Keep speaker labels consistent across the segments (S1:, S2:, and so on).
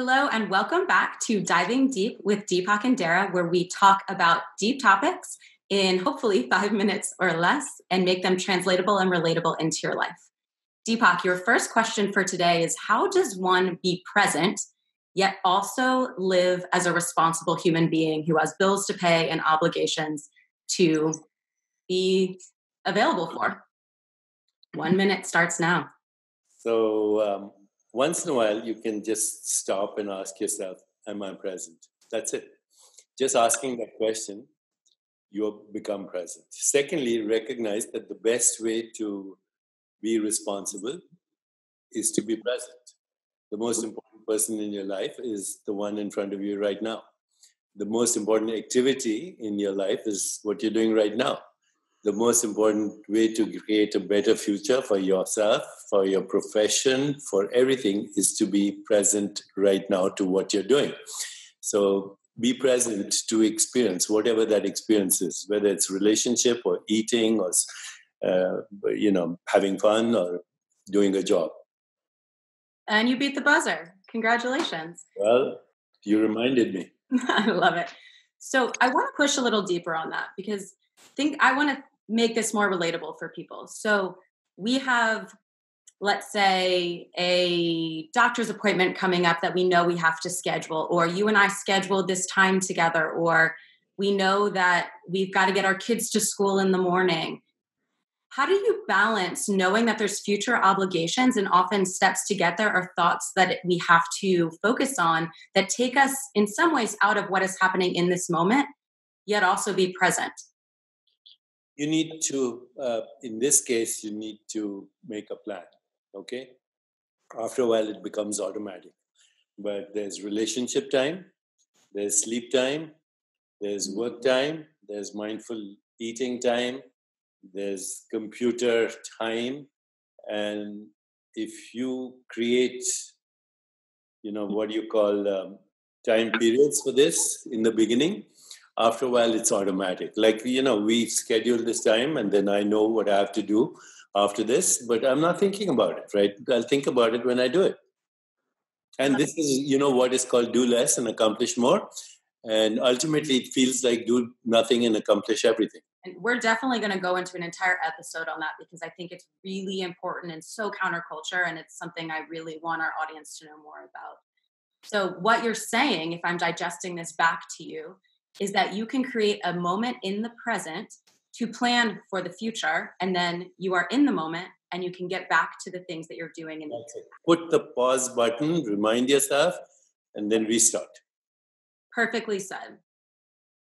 S1: Hello and welcome back to Diving Deep with Deepak and Darrah, where we talk about deep topics in hopefully 5 minutes or less and make them translatable and relatable into your life. Deepak, your first question for today is, how does one be present yet also live as a responsible human being who has bills to pay and obligations to be available for? 1 minute starts now.
S2: So once in a while, you can just stop and ask yourself, am I present? That's it. Just asking that question, you become present. Secondly, recognize that the best way to be responsible is to be present. The most important person in your life is the one in front of you right now. The most important activity in your life is what you're doing right now. The most important way to create a better future for yourself, for your profession, for everything is to be present right now to what you're doing. So be present to experience whatever that experience is, whether it's relationship or eating or, having fun or doing a job.
S1: And you beat the buzzer. Congratulations.
S2: Well, you reminded me.
S1: I love it. So I want to push a little deeper on that because I want to make this more relatable for people. So we have, let's say, a doctor's appointment coming up that we know we have to schedule, or you and I scheduled this time together, or we know that we've got to get our kids to school in the morning. How do you balance knowing that there's future obligations and often steps to get there or thoughts that we have to focus on that take us in some ways out of what is happening in this moment, yet also be present?
S2: You need to, in this case, you need to make a plan, okay? After a while, it becomes automatic. But there's relationship time, there's sleep time, there's work time, there's mindful eating time, there's computer time. And if you create, what you call time periods for this in the beginning, after a while, it's automatic. Like, we schedule this time and then I know what I have to do after this, but I'm not thinking about it, right? I'll think about it when I do it. And this is, what is called do less and accomplish more. And ultimately, it feels like do nothing and accomplish everything.
S1: And we're definitely going to go into an entire episode on that because I think it's really important and so counterculture. And it's something I really want our audience to know more about. So what you're saying, if I'm digesting this back to you, is that you can create a moment in the present to plan for the future, and then you are in the moment and you can get back to the things that you're doing.
S2: Put the pause button, remind yourself, and then restart.
S1: Perfectly said.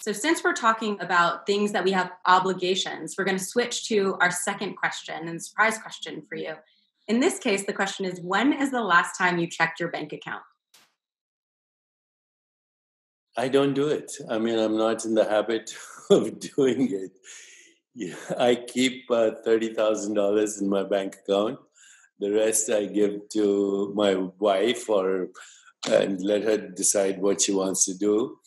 S1: So since we're talking about things that we have obligations, we're going to switch to our second question and surprise question for you. In this case, the question is, when is the last time you checked your bank account?
S2: I don't do it. I mean, I'm not in the habit of doing it. Yeah, I keep $30,000 in my bank account. The rest I give to my wife and let her decide what she wants to do.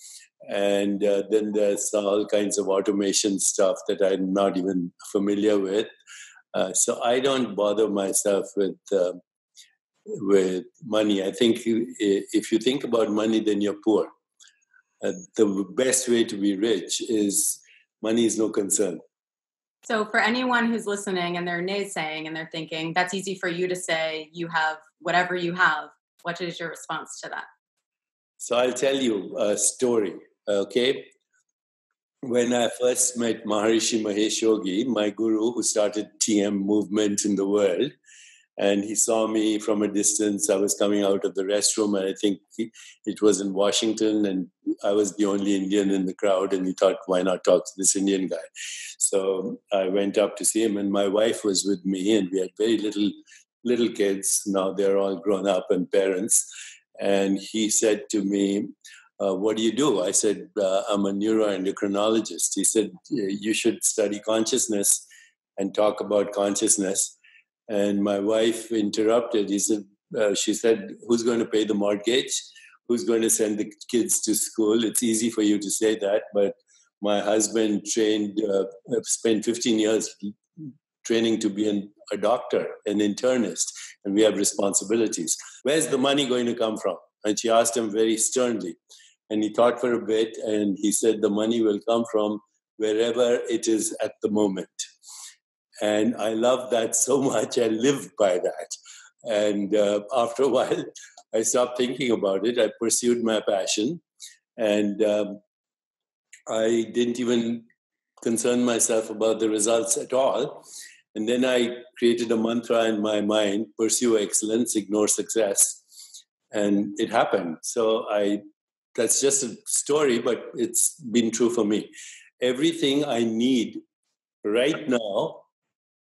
S2: And then there's all kinds of automation stuff that I'm not even familiar with. So I don't bother myself with money. I think if you think about money, then you're poor. The best way to be rich is money is no concern.
S1: So for anyone who's listening and they're naysaying and they're thinking, that's easy for you to say, you have whatever you have. What is your response to that?
S2: So I'll tell you a story, okay? When I first met Maharishi Mahesh Yogi, my guru who started TM movement in the world, and he saw me from a distance. I was coming out of the restroom, and I think it was in Washington, and I was the only Indian in the crowd, and he thought, why not talk to this Indian guy? So I went up to see him, and my wife was with me, and we had very little kids. Now they're all grown up and parents. And he said to me, what do you do? I said, I'm a neuroendocrinologist. He said, you should study consciousness and talk about consciousness. And my wife interrupted. She said, who's going to pay the mortgage? Who's going to send the kids to school? It's easy for you to say that, but my husband spent 15 years training to be a doctor, an internist, and we have responsibilities. Where's the money going to come from? And she asked him very sternly. And he thought for a bit, and he said, the money will come from wherever it is at the moment. And I love that so much. I live by that. And after a while, I stopped thinking about it. I pursued my passion. And I didn't even concern myself about the results at all. And then I created a mantra in my mind: pursue excellence, ignore success. And it happened. So that's just a story, but it's been true for me. Everything I need right now,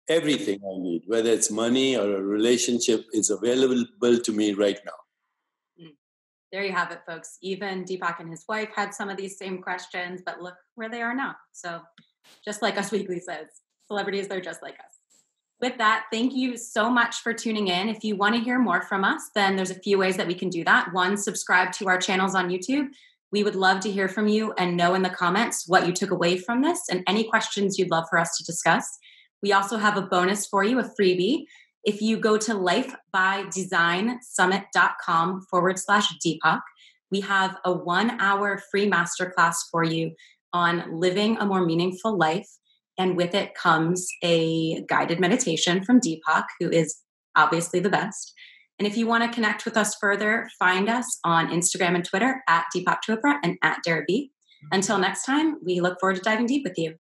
S2: everything I need, whether it's money or a relationship, is available to me right now.
S1: There you have it, folks. Even Deepak and his wife had some of these same questions, but look where they are now. So just like Us Weekly says, celebrities, they're just like us. With that, thank you so much for tuning in. If you want to hear more from us, then there's a few ways that we can do that. One, subscribe to our channels on YouTube. We would love to hear from you and know in the comments what you took away from this and any questions you'd love for us to discuss. We also have a bonus for you, a freebie. If you go to lifebydesignsummit.com/Deepak, we have a 1-hour free masterclass for you on living a more meaningful life. And with it comes a guided meditation from Deepak, who is obviously the best. And if you want to connect with us further, find us on Instagram and Twitter at Deepak Chopra and at Darrah B. Until next time, we look forward to diving deep with you.